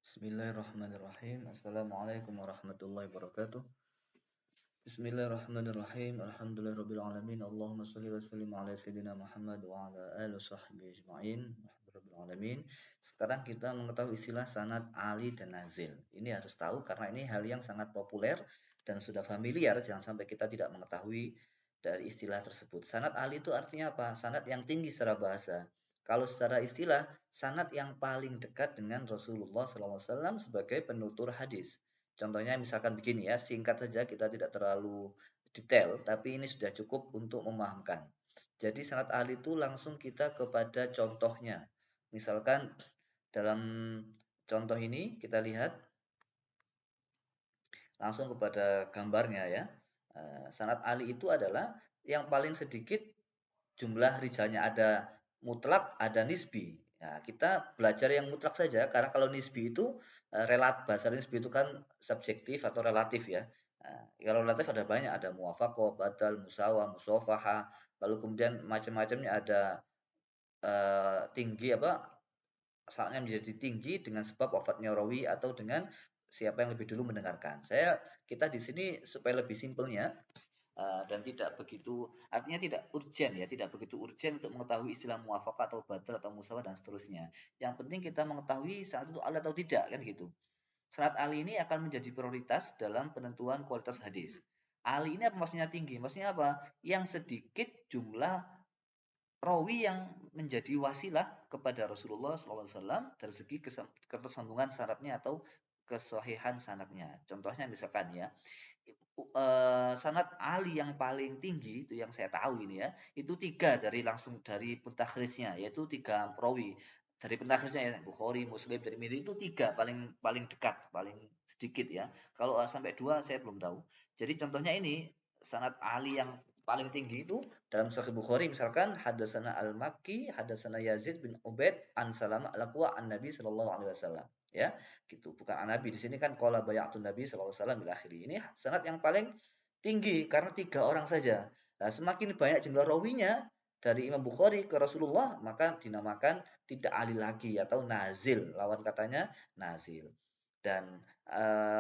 Bismillahirrahmanirrahim. Assalamualaikum warahmatullahi wabarakatuh. Bismillahirrahmanirrahim. Alhamdulillahirabbil alamin. Allahumma shalli wa sallim ala sayyidina Muhammad wa ala alihi washabbihi ajmain. Alhamdulillahirabbil alamin. Sekarang kita mengetahui istilah sanad ali dan nazil. Ini harus tahu karena ini hal yang sangat populer dan sudah familiar, jangan sampai kita tidak mengetahui dari istilah tersebut. Sanad ali itu artinya apa? Sanad yang tinggi secara bahasa. Kalau secara istilah, sanad yang paling dekat dengan Rasulullah SAW sebagai penutur hadis. Contohnya misalkan begini ya, singkat saja kita tidak terlalu detail, tapi ini sudah cukup untuk memahamkan. Jadi sanad ahli itu langsung kita kepada contohnya. Misalkan dalam contoh ini kita lihat langsung kepada gambarnya ya. Sanad ahli itu adalah yang paling sedikit jumlah rijalnya, ada mutlak, ada nisbi. Nah, kita belajar yang mutlak saja karena kalau nisbi itu bahasa nisbi itu kan subjektif atau relatif ya. Nah, kalau relatif ada banyak, ada muwafaqah, badal, musawah, musofaha, lalu kemudian macam-macamnya ada tinggi apa asalnya menjadi tinggi dengan sebab wafatnya rawi atau dengan siapa yang lebih dulu mendengarkan. Kita di sini supaya lebih simpelnya dan tidak begitu artinya tidak urgen ya, tidak begitu urgen untuk mengetahui istilah muwafaqah atau badal atau musawah dan seterusnya. Yang penting kita mengetahui saat itu ahli atau tidak kan gitu. Sanad ahli ini akan menjadi prioritas dalam penentuan kualitas hadis. Ahli ini apa maksudnya tinggi? Maksudnya apa? Yang sedikit jumlah rawi yang menjadi wasilah kepada Rasulullah SAW dari segi ketersambungan syaratnya atau kesahihan sanadnya. Contohnya misalkan ya, sanad Ali yang paling tinggi itu yang saya tahu ini ya, itu tiga langsung dari pentakhrijnya, yaitu tiga perawi dari pentakhrijnya ya, Bukhari, Muslim, dari Tirmidzi itu tiga paling paling dekat, paling sedikit ya. Kalau sampai dua saya belum tahu. Jadi contohnya ini sanad Ali yang paling tinggi itu dalam Sahih Bukhari misalkan hadatsana Al-Makki, hadatsana Yazid bin Ubaid an Salamah al-Aqwa an Nabi sallallahu alaihi wasallam. Ya, gitu. Bukan an Nabi. Di sini kan qala bay'atun Nabi sallallahu alaihi wasallam bil akhiri. Ini sanad yang paling tinggi karena tiga orang saja. Nah, semakin banyak jumlah rawinya dari Imam Bukhari ke Rasulullah, maka dinamakan tidak ali lagi atau nazil. Lawan katanya nazil. Dan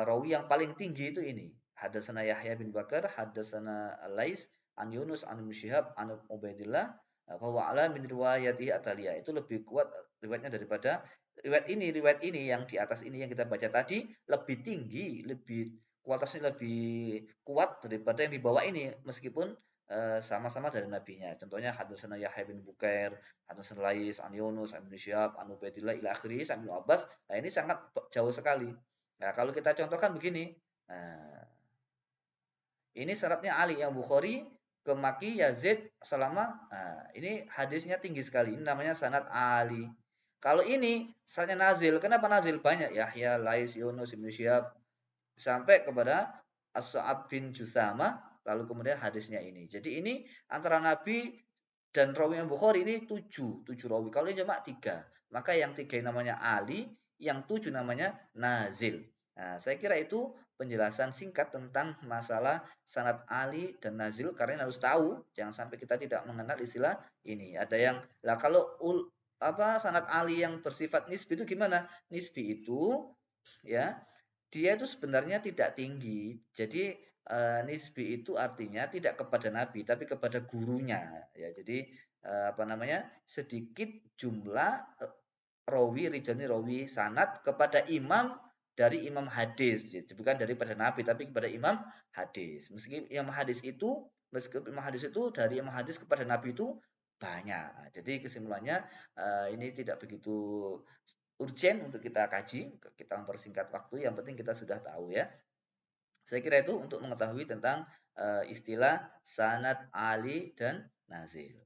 rawi yang paling tinggi itu ini. Hadatsana Yahya bin Bakar, hadatsana Lais, an Yunus, an Ibnu Syihab, an Ubaidillah, bahwa ala min riwayatihi atalia. Itu lebih kuat riwayatnya daripada riwayat ini yang di atas ini yang kita baca tadi lebih tinggi, lebih kualitasnya lebih kuat daripada yang di bawah ini meskipun sama-sama dari nabinya. Contohnya hadatsana Yahya bin Bukair, hadatsana Lais, an Yunus, an Ibnu Syihab, an Ubaidillah ila akhiri sampai Ibnu Abbas. Nah, ini sangat jauh sekali. Nah, kalau kita contohkan begini. Nah, ini syaratnya Ali yang Bukhari ke Maki Yazid selama ini hadisnya tinggi sekali. Ini namanya sanad Ali. Kalau ini syaratnya nazil. Kenapa nazil? Banyak Yahya, Lais, Yunus, Ibnu Syihab sampai kepada As-Sa'ab bin Juthama lalu kemudian hadisnya ini. Jadi ini antara Nabi dan rawi yang Bukhari ini tujuh rawi. Kalau ini cuma tiga, maka yang tiga namanya Ali, yang tujuh namanya Nazil. Nah, saya kira itu penjelasan singkat tentang masalah sanad Ali dan Nazil karena harus tahu jangan sampai kita tidak mengenal istilah ini. Ada yang lah kalau sanad Ali yang bersifat nisbi itu gimana? Nisbi itu ya dia itu sebenarnya tidak tinggi. Jadi nisbi itu artinya tidak kepada nabi tapi kepada gurunya ya. Jadi apa namanya? Sedikit jumlah rawi rijal rawi sanad kepada imam dari imam hadis. Jadi bukan daripada nabi tapi kepada imam hadis. Meskipun imam hadis itu dari imam hadis kepada nabi itu banyak. Jadi kesimpulannya ini tidak begitu urgen untuk kita kaji, kita mempersingkat waktu, yang penting kita sudah tahu ya. Saya kira itu untuk mengetahui tentang istilah sanad ali dan nazil.